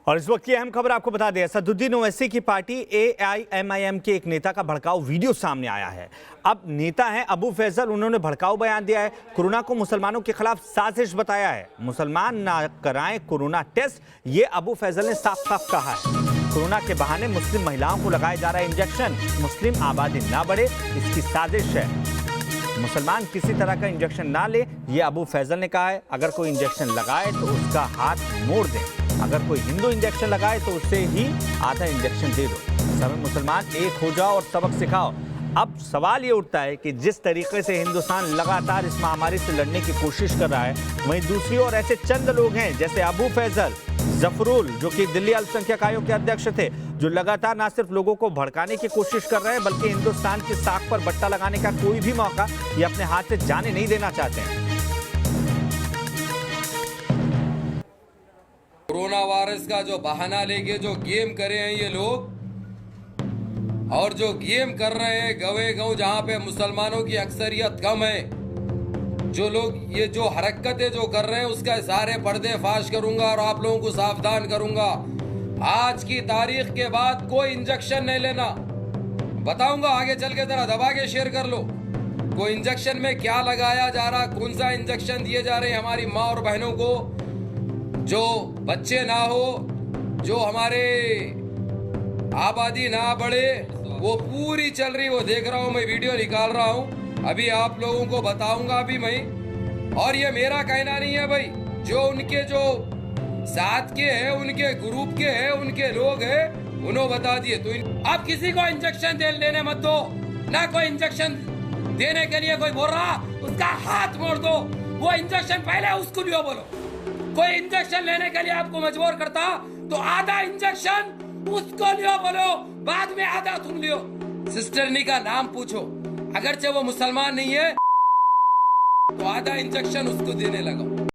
और इस वक्त की अहम खबर आपको बता दें, असदुद्दीन ओवैसी की पार्टी AIMIM के एक नेता का भड़काऊ वीडियो सामने आया है। अब नेता हैं अबू फैजल, उन्होंने भड़काऊ बयान दिया है। कोरोना को मुसलमानों के खिलाफ साजिश बताया है। मुसलमान ना कराएं कोरोना टेस्ट, ये अबू फैजल ने साफ साफ कहा है। कोरोना के बहाने मुस्लिम महिलाओं को लगाया जा रहा है इंजेक्शन, मुस्लिम आबादी ना बढ़े इसकी साजिश है। मुसलमान किसी तरह का इंजेक्शन ना ले, ये अबू फैजल ने कहा है। अगर कोई इंजेक्शन लगाए तो उसका हाथ मोड़ दें, अगर कोई हिंदू इंजेक्शन लगाए तो उससे ही आधा इंजेक्शन दे दो। सब मुसलमान एक हो जाओ और सबक सिखाओ। अब सवाल ये उठता है कि जिस तरीके से हिंदुस्तान लगातार इस महामारी से लड़ने की कोशिश कर रहा है, वहीं दूसरी ओर ऐसे चंद लोग हैं जैसे अबू फैजल, जफरुल, जो कि दिल्ली अल्पसंख्यक आयोग के अध्यक्ष थे, जो लगातार न सिर्फ लोगों को भड़काने की कोशिश कर रहे हैं, बल्कि हिंदुस्तान की साख पर बट्टा लगाने का कोई भी मौका ये अपने हाथ से जाने नहीं देना चाहते हैं। कोरोना वायरस का जो बहाना लेके जो गेम करे हैं ये लोग, और जो गेम कर रहे हैं गवे गांव जहां पे मुसलमानों की अक्सरियत कम है, जो लोग ये जो हरकतें जो कर रहे हैं उसका सारे पर्दे फाश करूंगा और आप लोगों को सावधान करूंगा। आज की तारीख के बाद कोई इंजेक्शन नहीं लेना, बताऊंगा आगे चल के, जरा दबा के शेयर कर लो। कोई इंजेक्शन में क्या लगाया जा रहा, कौन सा इंजेक्शन दिए जा रहे हैं हमारी माँ और बहनों को, जो बच्चे ना हो, जो हमारे आबादी ना बढ़े, वो पूरी चल रही, वो देख रहा हूं मैं, वीडियो निकाल रहा हूं, अभी आप लोगों को बताऊंगा भी मैं। और ये मेरा कहना नहीं है भाई, जो उनके जो साथ के हैं, उनके ग्रुप के हैं, उनके लोग हैं, उन्होंने बता दिए। तो आप किसी को इंजेक्शन लेने मत दो, ना कोई इंजेक्शन देने के लिए कोई बोल रहा उसका हाथ मोड़ दो। वो इंजेक्शन पहले उसको लियो बोलो। कोई इंजेक्शन लेने के लिए आपको मजबूर करता तो आधा इंजेक्शन उसको लियो बोलो, बाद में आधा तुम लियो। सिस्टरनी का नाम पूछो, अगरचे वो मुसलमान नहीं है तो आधा इंजेक्शन उसको देने लगा।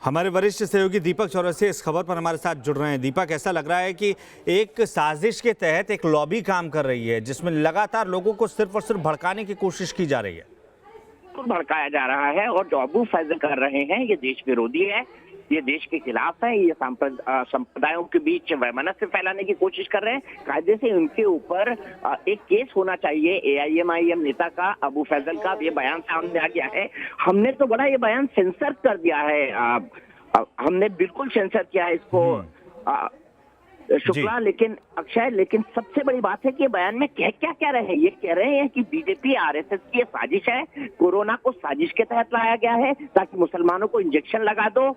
हमारे वरिष्ठ सहयोगी दीपक चौरसिया इस खबर पर हमारे साथ जुड़ रहे हैं। दीपक, ऐसा लग रहा है कि एक साजिश के तहत एक लॉबी काम कर रही है, जिसमें लगातार लोगों को सिर्फ और सिर्फ भड़काने की कोशिश की जा रही है। भड़काया जा रहा है और जो अबू फैजल कर रहे हैं ये देश विरोधी है, ये देश के खिलाफ है, ये संप्रदायों के बीच वैमनस्य फैलाने की कोशिश कर रहे हैं। कायदे से उनके ऊपर एक केस होना चाहिए। AIMIM नेता का, अबू फैजल का ये बयान सामने आ गया है। हमने तो बड़ा ये बयान सेंसर कर दिया है, हमने बिल्कुल सेंसर किया है इसको, शुक्ला, लेकिन अक्षय, लेकिन सबसे बड़ी बात है कि बयान में क्या रहे हैं। ये कह रहे हैं कि बीजेपी RSS की ये साजिश है, कोरोना को साजिश के तहत लाया गया है ताकि मुसलमानों को इंजेक्शन लगा दो,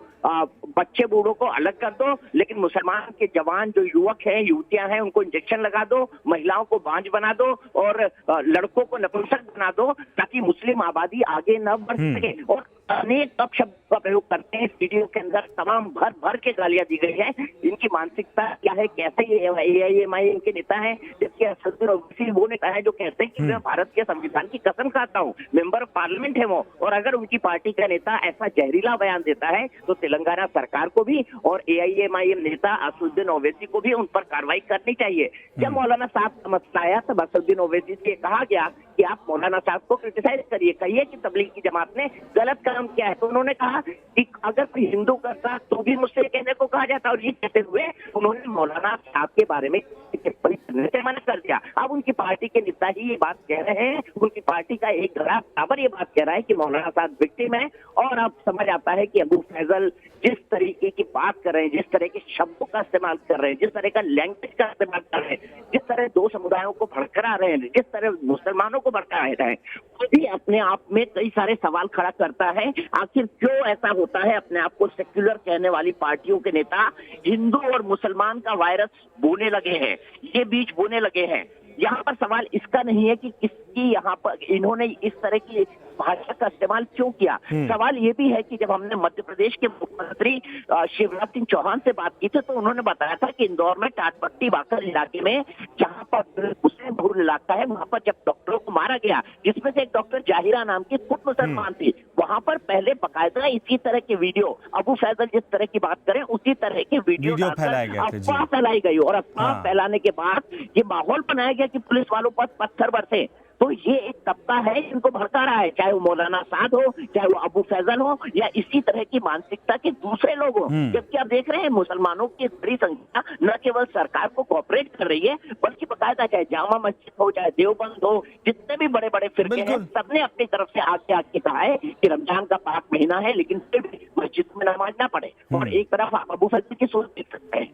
बच्चे बूढ़ों को अलग कर दो, लेकिन मुसलमान के जवान जो युवक हैं, युवतियां हैं, उनको इंजेक्शन लगा दो, महिलाओं को बांझ बना दो और लड़कों को नपुंसक बना दो ताकि मुस्लिम आबादी आगे न बढ़ सके। और अनेक अपशब्द का प्रयोग करते हैं इस वीडियो के अंदर, तमाम भर के गालियां दी गई है। इनकी मानसिकता क्या है, कैसे ये AIMIM के नेता हैं, जबकि असदुद्दीन ओवैसी वो नेता है जो कहते हैं कि मैं भारत के संविधान की कसम खाता हूँ, मेंबर ऑफ पार्लियामेंट है वो। और अगर उनकी पार्टी का नेता ऐसा जहरीला बयान देता है तो तेलंगाना सरकार को भी और AIMIM नेता असदुद्दीन ओवैसी को भी उन पर कार्रवाई करनी चाहिए। जब मौलाना साहब का मसला आया तब असदुद्दीन ओवैसी से कहा गया कि आप मौलाना साहब को क्रिटिसाइज करिए, कहिए कि तबलीग की जमात ने गलत काम किया है। तो उन्होंने कहा कि अगर कोई हिंदू करता तो भी मुझसे कहने को कहा जाता, और ये कहते हुए उन्होंने मौलाना साहब के बारे में टिप्पणी करने से मना कर दिया। अब उनकी पार्टी के नेता ही ये बात कह रहे हैं, उनकी पार्टी का एक गला बराबर ये बात कह रहा है कि मौलाना साहब विक्टिम है। और अब समझ आता है कि अबू फैजल जिस तरीके की बात कर रहे हैं, जिस तरह के शब्दों का इस्तेमाल कर रहे हैं, जिस तरह का लैंग्वेज का इस्तेमाल कर रहे हैं, जिस तरह दो समुदायों को भड़का रहे हैं, जिस तरह मुसलमानों को भड़का रहे हैं, वो भी अपने आप में कई सारे सवाल खड़ा करता है। आखिर क्यों ऐसा होता है, अपने आप को सेक्युलर कहने वाली पार्टियों के नेता हिंदू और मुसलमान का वायरस बोने लगे हैं, ये बीच बोने लगे हैं। यहाँ पर सवाल इसका नहीं है कि किसकी यहाँ पर इन्होंने इस तरह की भाषा का इस्तेमाल क्यों किया। सवाल ये भी है कि जब हमने मध्य प्रदेश के मुख्यमंत्री शिवराज सिंह चौहान से बात की थी तो उन्होंने बताया था कि इंदौर में टाटपट्टी बाकर इलाके में, जहाँ पर मुस्लिम बहुल इलाका है, वहाँ पर जब डॉक्टरों को मारा गया, जिसमें से एक डॉक्टर जाहिरा नाम की खुद मुसलमान थी, वहाँ पर पहले बकायदा इसी तरह के वीडियो, अबू फैजल जिस तरह की बात करें उसी तरह के वीडियो अफवाह फैलाई गई। और अफवाह फैलाने के बाद ये माहौल बनाया गया कि पुलिस वालों पर पत्थर बरसे। तो ये एक तबका है जिनको भड़का रहा है, चाहे वो मौलाना साद हो, चाहे वो अबू फैजल हो, या इसी तरह की मानसिकता के दूसरे लोग हो। जबकि आप देख रहे हैं मुसलमानों की बड़ी संख्या न केवल सरकार को कोऑपरेट कर रही है, बल्कि बकायदा चाहे जामा मस्जिद हो, चाहे देवबंद हो, जितने भी बड़े बड़े फिरके हैं, सबने अपनी तरफ से आके कहा है कि रमजान का पाक महीना है, लेकिन फिर भी मस्जिद में नमाज ना पढ़े। और एक तरफ आप अबू फैजल की सोच देख सकते हैं।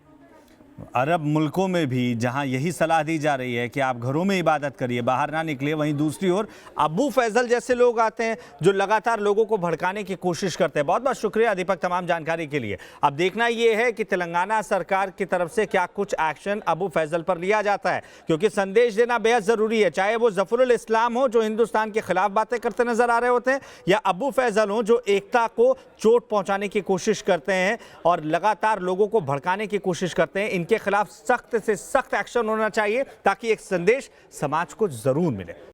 अरब मुल्कों में भी जहां यही सलाह दी जा रही है कि आप घरों में इबादत करिए, बाहर ना निकलिए, वहीं दूसरी ओर अबू फैजल जैसे लोग आते हैं जो लगातार लोगों को भड़काने की कोशिश करते हैं। बहुत बहुत शुक्रिया दीपक तमाम जानकारी के लिए। अब देखना यह है कि तेलंगाना सरकार की तरफ से क्या कुछ एक्शन अबू फैजल पर लिया जाता है, क्योंकि संदेश देना बेहद जरूरी है। चाहे वो जफरुल इस्लाम हो जो हिंदुस्तान के खिलाफ बातें करते नजर आ रहे होते हैं, या अबू फैजल हो जो एकता को चोट पहुंचाने की कोशिश करते हैं और लगातार लोगों को भड़काने की कोशिश करते हैं। इनके खिलाफ सख्त से सख्त एक्शन होना चाहिए ताकि एक संदेश समाज को जरूर मिले।